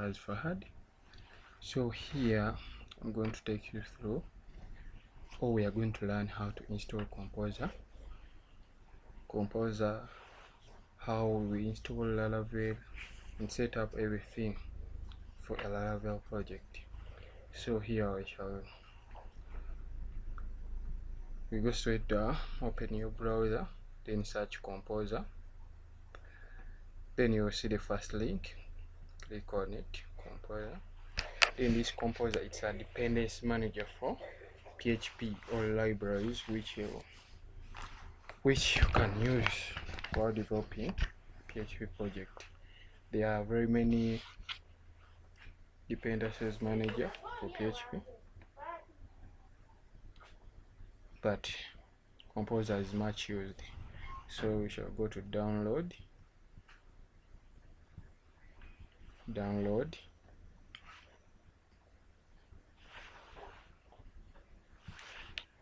as Fahad. So here I'm going to take you through, or we are going to learn how to install Composer, how we install Laravel and set up everything for a Laravel project. So here we go straight down, open your browser, then search Composer. Then you will see the first link, click on it, Composer. Then this Composer, it's a dependency manager for PHP or libraries which you can use while developing PHP project. There are very many dependencies manager for PHP, but Composer is much used. So we shall go to download.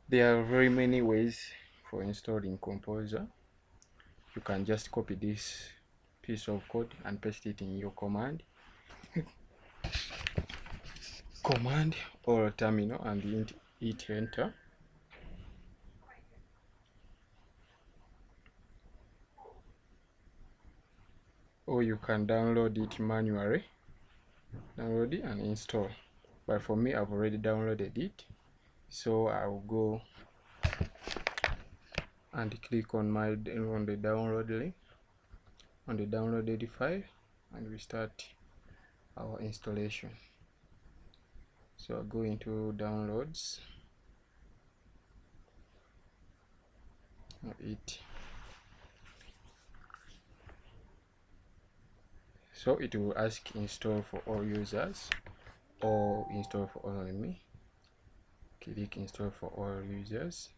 There are very many ways for installing Composer. You can just copy this piece of code and paste it in your command or terminal and hit enter. Or you can download it manually, download it and install. But for me, I've already downloaded it, so I'll go and click on the download link on the downloaded file, and we start our installation. So I'll go into downloads, so it will ask install for all users or install for only me. Click install for all users.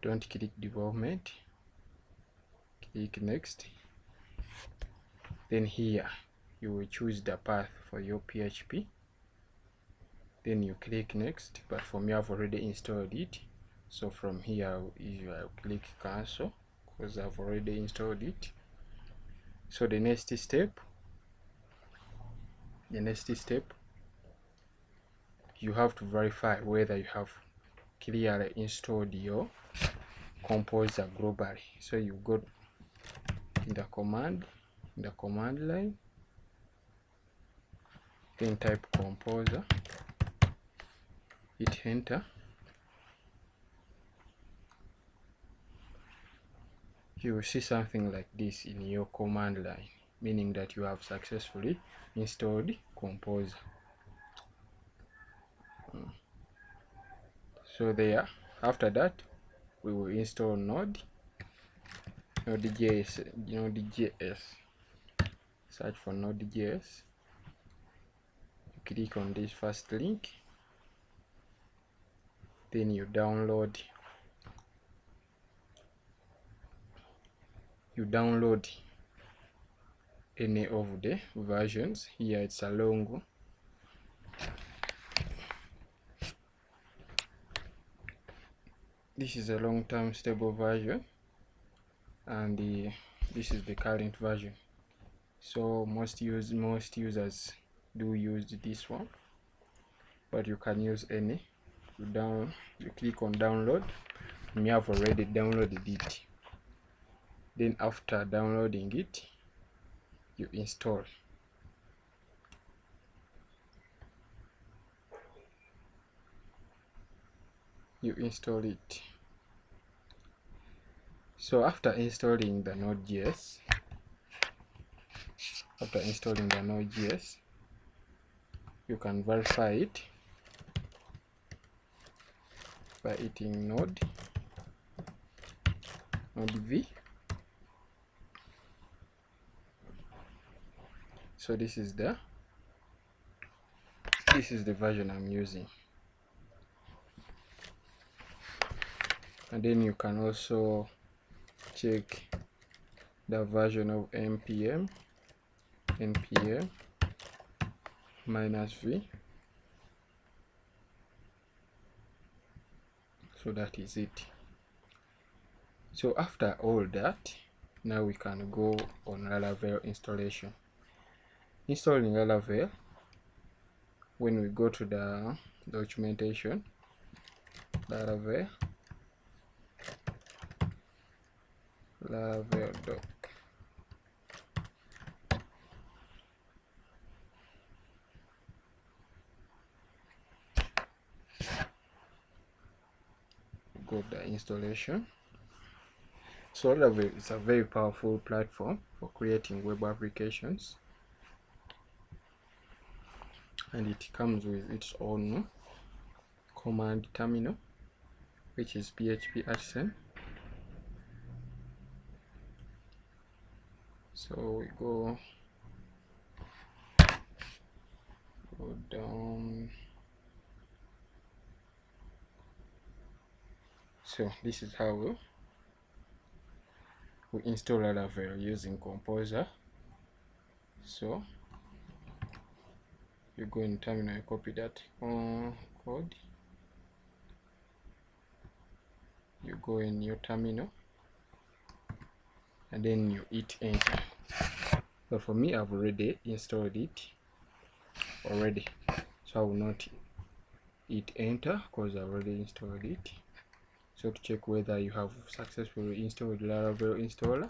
Don't click development, click next. Then here you will choose the path for your PHP, then you click next. But for me, I've already installed it, so from here I'll click cancel because I've already installed it. So the next step, you have to verify whether you have clearly installed your Composer globally. So you go in the command line, then type Composer, hit enter. You will see something like this in your command line, meaning that you have successfully installed Composer. So there, after that we will install Node.js. Search for Node.js. Click on this first link, then you download any of the versions. Here it's a long, this is a long-term stable version, and this is the current version. So most users do use this one, but you can use any. You click on download. Me, have already downloaded it. Then after downloading it, you install. It. So after installing the Node.js, you can verify it by hitting node v. So this is the version I'm using. And then you can also check the version of npm -v. So that is it. So after all that, now we can go on Laravel installation. Installing Laravel, when we go to the documentation, Laravel doc. Go the installation. So Laravel is a very powerful platform for creating web applications, and it comes with its own command terminal, which is PHP Artisan. So we go down. So this is how we install Laravel using Composer. So you go in terminal and copy that code. You go in your terminal and then you hit enter. But for me, I've already installed it already, so I will not hit enter because I already installed it. So to check whether you have successfully installed Laravel installer,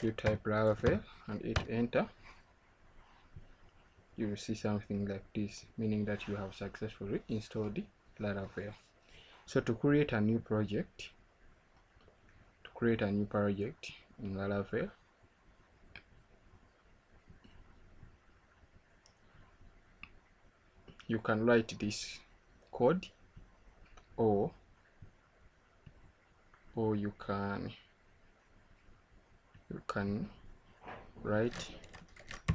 you type Laravel and hit enter. You will see something like this, meaning that you have successfully installed Laravel. So to create a new project, in Laravel, you can write this code, or you can write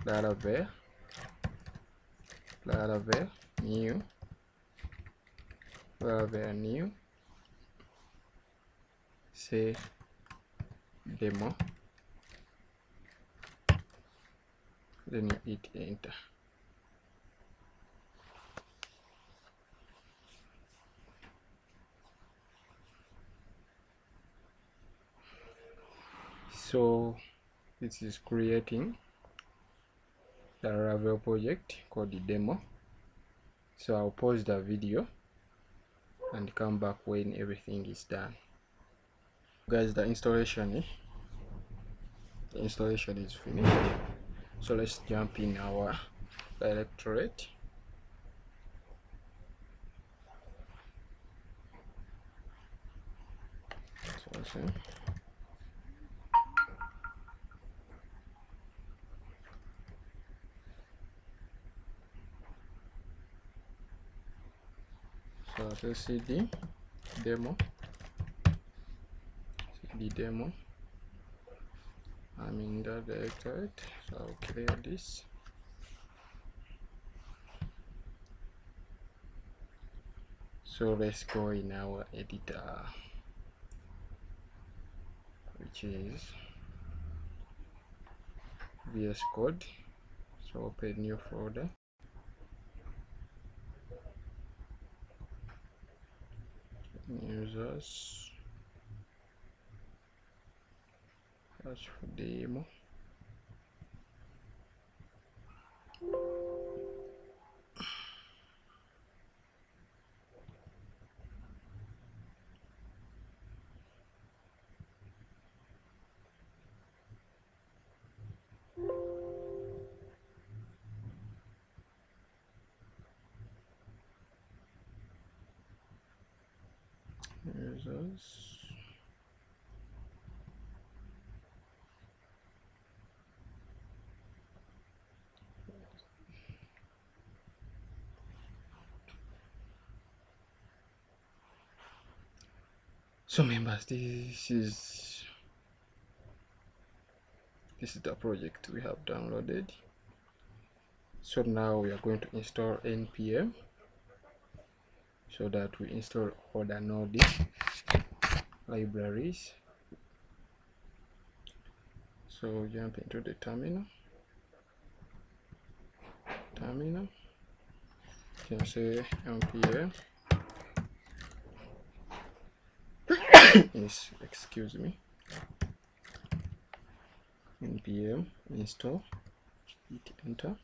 Laravel new, say demo, then you hit enter. So this is creating the Laravel project called the demo. So I'll pause the video and come back when everything is done. Guys, the installation is finished. So let's jump in our directorate. So cd demo, I'm in the directorate, so I'll clear this. So let's go in our editor, which is VS Code. So open new folder. Users, search for demo. Users. So members, this is the project we have downloaded. So now we are going to install npm so that we install all the Node libraries. So jump into the terminal. You can say npm Yes, excuse me. npm install, hit enter.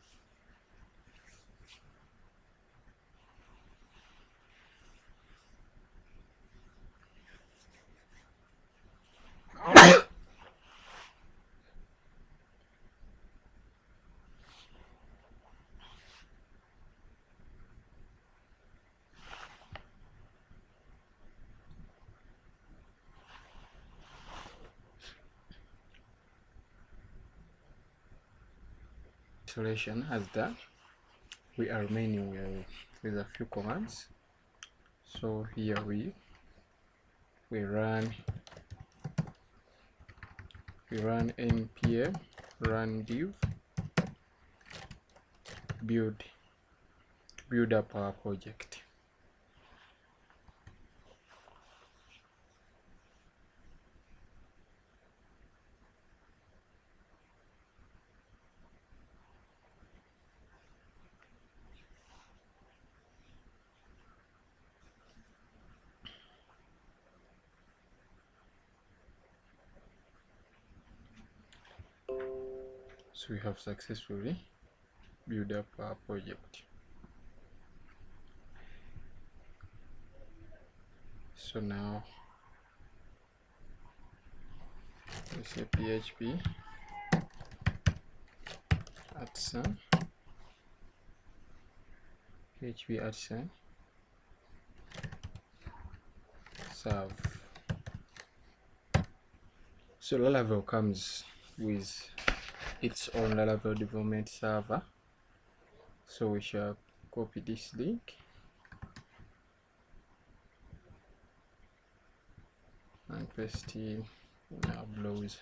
Installation has done. We are remaining with a few commands. So here we run npm run div build up our project. So we have successfully built up our project. So now we say php @sign serve. So Laravel comes with its own Laravel development server. So we shall copy this link and paste it in our browser.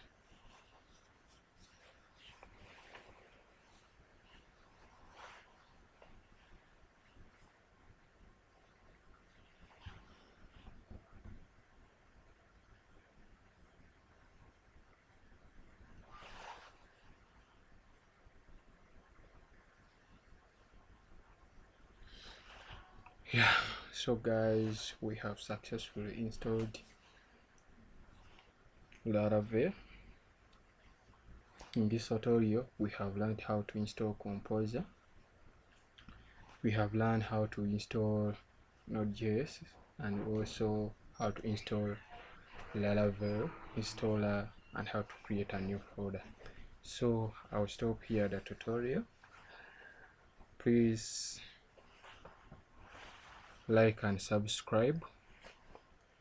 Yeah, so guys, we have successfully installed Laravel. In this tutorial, we have learned how to install Composer. We have learned how to install Node.js and also how to install Laravel installer and how to create a new folder. So I'll stop here the tutorial. Please like and subscribe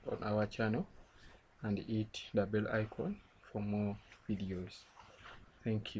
on our channel and hit the bell icon for more videos. Thank you.